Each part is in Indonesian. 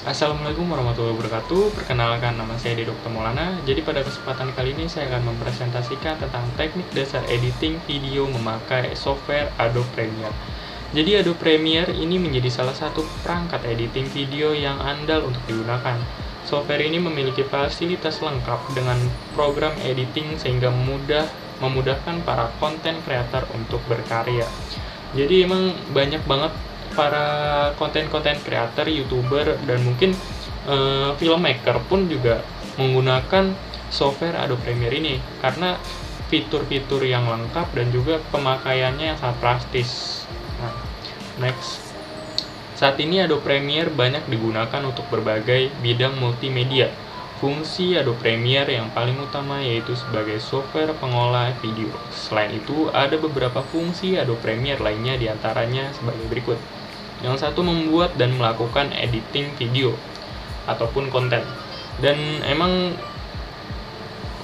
Assalamualaikum warahmatullahi wabarakatuh. Perkenalkan, nama saya Dr. Maulana. Jadi pada kesempatan kali ini saya akan mempresentasikan tentang teknik dasar editing video memakai software Adobe Premiere. Jadi Adobe Premiere ini menjadi salah satu perangkat editing video yang andal untuk digunakan. Software ini memiliki fasilitas lengkap dengan program editing sehingga memudahkan para konten kreator untuk berkarya. Jadi emang banyak banget para konten-konten kreator, YouTuber, dan mungkin filmmaker pun juga menggunakan software Adobe Premiere ini karena fitur-fitur yang lengkap dan juga pemakaiannya yang sangat praktis. Nah, next. Saat ini Adobe Premiere banyak digunakan untuk berbagai bidang multimedia. Fungsi Adobe Premiere yang paling utama yaitu sebagai software pengolah video. Selain itu, ada beberapa fungsi Adobe Premiere lainnya diantaranya sebagai berikut. Yang satu, membuat dan melakukan editing video ataupun konten. Dan emang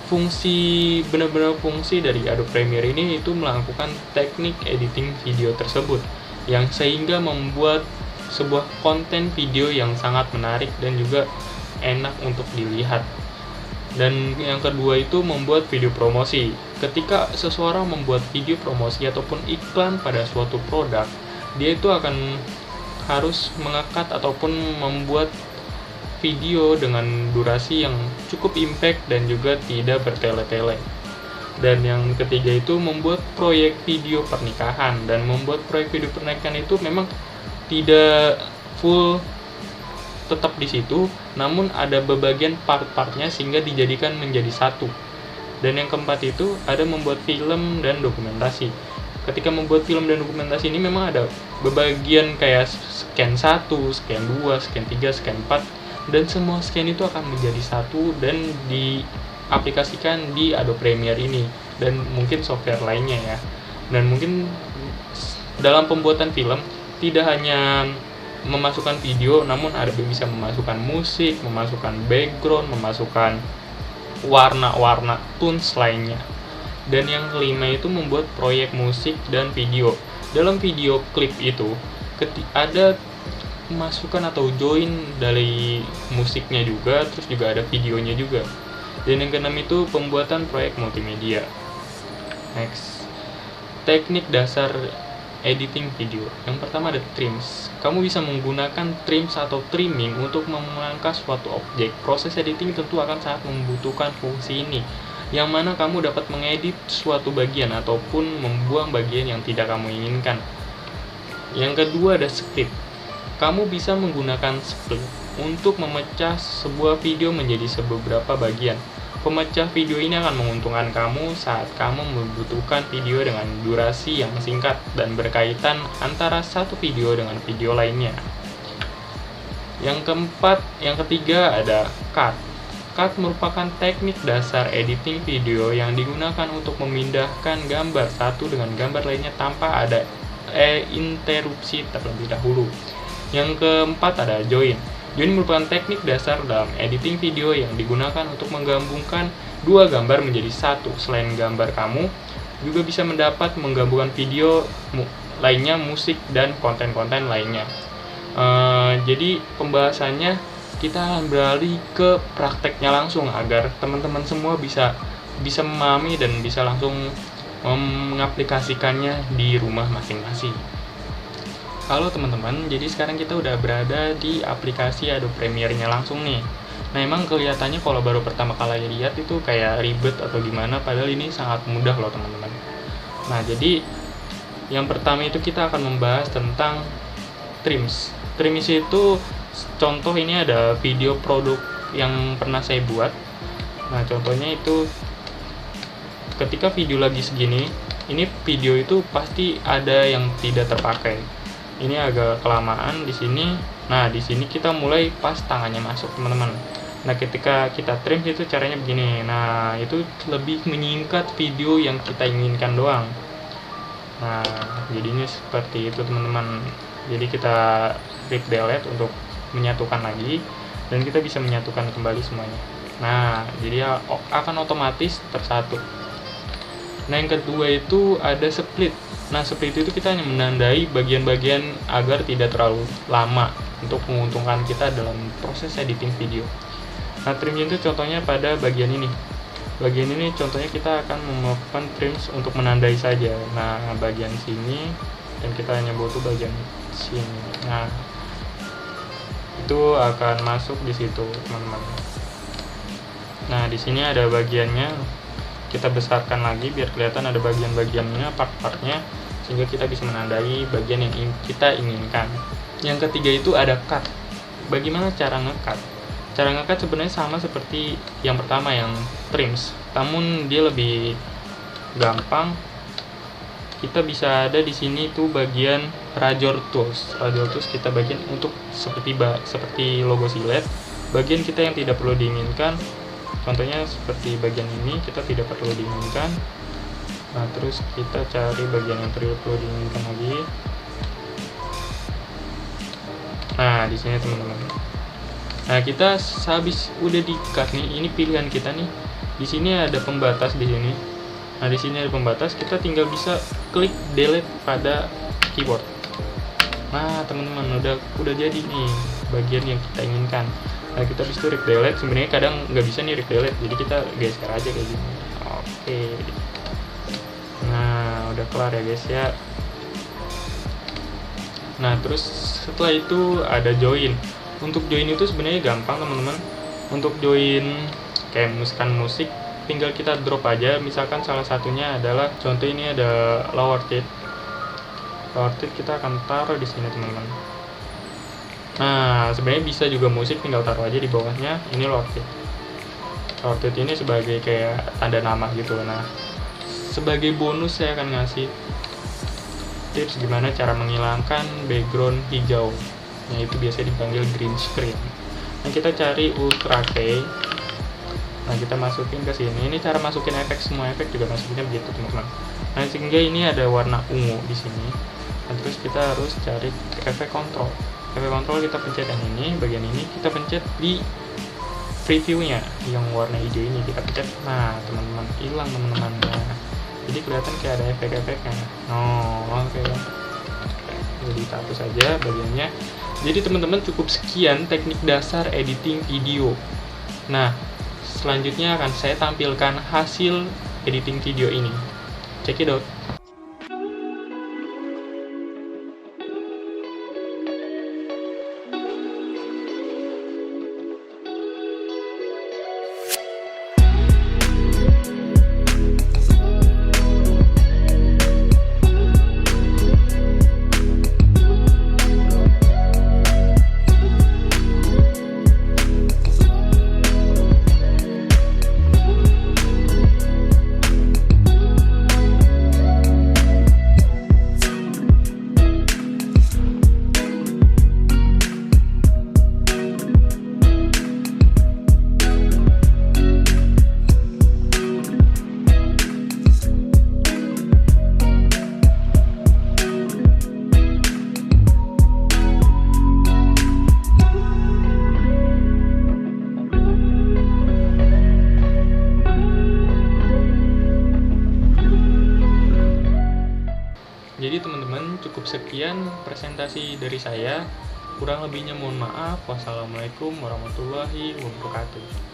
benar-benar fungsi dari Adobe Premiere ini itu melakukan teknik editing video tersebut yang sehingga membuat sebuah konten video yang sangat menarik dan juga enak untuk dilihat. Dan yang kedua itu membuat video promosi. Ketika seseorang membuat video promosi ataupun iklan pada suatu produk, dia itu akan harus mengekat ataupun membuat video dengan durasi yang cukup impact dan juga tidak bertele-tele. Dan yang ketiga itu membuat proyek video pernikahan. Dan membuat proyek video pernikahan itu memang tidak full tetap di situ, namun ada bebagian part-partnya sehingga dijadikan menjadi satu. Dan yang keempat itu ada membuat film dan dokumentasi. Ketika membuat film dan dokumentasi ini memang ada bebagian kayak scan 1, scan 2, scan 3, scan 4, dan semua scan itu akan menjadi satu dan diaplikasikan di Adobe Premiere ini dan mungkin software lainnya ya. Dan mungkin dalam pembuatan film tidak hanya memasukkan video, namun ada bisa memasukkan musik, memasukkan background, memasukkan warna-warna tunes lainnya. Dan yang kelima itu membuat proyek musik dan video. Dalam video klip itu ada masukan atau join dari musiknya juga, terus juga ada videonya juga. Dan yang keenam itu pembuatan proyek multimedia. Next, teknik dasar editing video. Yang pertama ada trims. Kamu bisa menggunakan trims atau trimming untuk memangkas suatu objek. Proses editing tentu akan sangat membutuhkan fungsi ini, yang mana kamu dapat mengedit suatu bagian ataupun membuang bagian yang tidak kamu inginkan. Yang kedua ada split. Kamu bisa menggunakan split untuk memecah sebuah video menjadi beberapa bagian. Pemecah video ini akan menguntungkan kamu saat kamu membutuhkan video dengan durasi yang singkat dan berkaitan antara satu video dengan video lainnya. Yang ketiga ada cut. Cut merupakan teknik dasar editing video yang digunakan untuk memindahkan gambar satu dengan gambar lainnya tanpa ada interupsi terlebih dahulu. Yang keempat ada join. Join merupakan teknik dasar dalam editing video yang digunakan untuk menggabungkan dua gambar menjadi satu. Selain gambar, kamu juga bisa menggabungkan video lainnya, musik, dan konten-konten lainnya. Jadi pembahasannya kita akan beralih ke prakteknya langsung agar teman-teman semua bisa memahami dan bisa langsung mengaplikasikannya di rumah masing-masing. Halo teman-teman, jadi sekarang kita udah berada di aplikasi Adobe Premiere-nya langsung nih. Nah, emang kelihatannya kalau baru pertama kali lihat itu kayak ribet atau gimana, padahal ini sangat mudah loh teman-teman. Nah, jadi yang pertama itu kita akan membahas tentang trims. Trims itu contoh, ini ada video produk yang pernah saya buat. Nah, contohnya itu ketika video lagi segini, ini video itu pasti ada yang tidak terpakai. Ini agak kelamaan di sini. Nah, di sini kita mulai pas tangannya masuk, teman-teman. Nah, ketika kita trim itu caranya begini. Nah, itu lebih menyingkat video yang kita inginkan doang. Nah, jadinya seperti itu, teman-teman. Jadi kita klik delete untuk menyatukan lagi dan kita bisa menyatukan kembali semuanya. Nah, jadi akan otomatis tersatu. Nah, yang kedua itu ada split. Nah, split itu kita hanya menandai bagian-bagian agar tidak terlalu lama untuk menguntungkan kita dalam proses editing video. Nah, trim itu contohnya pada bagian ini. Bagian ini contohnya kita akan melakukan trims untuk menandai saja. Nah, bagian sini, dan kita hanya butuh bagian sini. Nah, itu akan masuk di situ, teman-teman. Nah, di sini ada bagiannya. Kita besarkan lagi biar kelihatan ada bagian-bagiannya, part-partnya, sehingga kita bisa menandai bagian yang kita inginkan. Yang ketiga itu ada cut. Bagaimana cara nge-cut? Cara nge-cut sebenarnya sama seperti yang pertama, yang trims, namun dia lebih gampang. Kita bisa ada di sini tuh bagian Razor Tools. Razor Tools kita bagian untuk seperti logo silet. Bagian kita yang tidak perlu diinginkan, contohnya seperti bagian ini, kita tidak perlu diinginkan. Nah, terus kita cari bagian yang perlu diinginkan lagi. Nah, di sini teman-teman. Nah, kita habis udah di-cut nih, ini pilihan kita nih. Di sini ada pembatas di sini. Nah, di sini ada pembatas, kita tinggal bisa klik delete pada keyboard. Nah, teman-teman, udah jadi nih bagian yang kita inginkan. Nah, kita bisa rig delete. Sebenarnya kadang nggak bisa nih rig delete, jadi kita geser aja kayak gini. Oke. Nah, udah kelar ya guys ya. Nah, terus setelah itu ada join. Untuk join itu sebenarnya gampang, teman-teman. Untuk join kayak misalkan musik, tinggal kita drop aja. Misalkan salah satunya adalah, contoh ini ada lower third. Lower third kita akan taruh di sini, teman-teman. Nah, sebenarnya bisa juga musik, tinggal taruh aja di bawahnya. Ini lower third. Lower third ini sebagai kayak tanda nama gitu. Nah, sebagai bonus saya akan ngasih tips gimana cara menghilangkan background hijau. Nah, itu biasanya dipanggil green screen. Nah, kita cari Ultra K. Nah, kita masukin ke sini. Ini cara masukin efek, semua efek juga masukinnya begitu, teman-teman. Nah, sehingga ini ada warna ungu di sini. Nah, terus kita harus cari efek kontrol. Efek kontrol kita pencet yang ini, bagian ini kita pencet di previewnya yang warna hijau ini kita pencet. Nah, teman-teman, hilang teman-teman. Nah, jadi kelihatan kayak ada efek-efeknya. Oke. Jadi kita hapus saja bagiannya. Jadi teman-teman, cukup sekian teknik dasar editing video. Nah, selanjutnya akan saya tampilkan hasil editing video ini. Check it out. Jadi teman-teman, cukup sekian presentasi dari saya. Kurang lebihnya mohon maaf. Wassalamualaikum warahmatullahi wabarakatuh.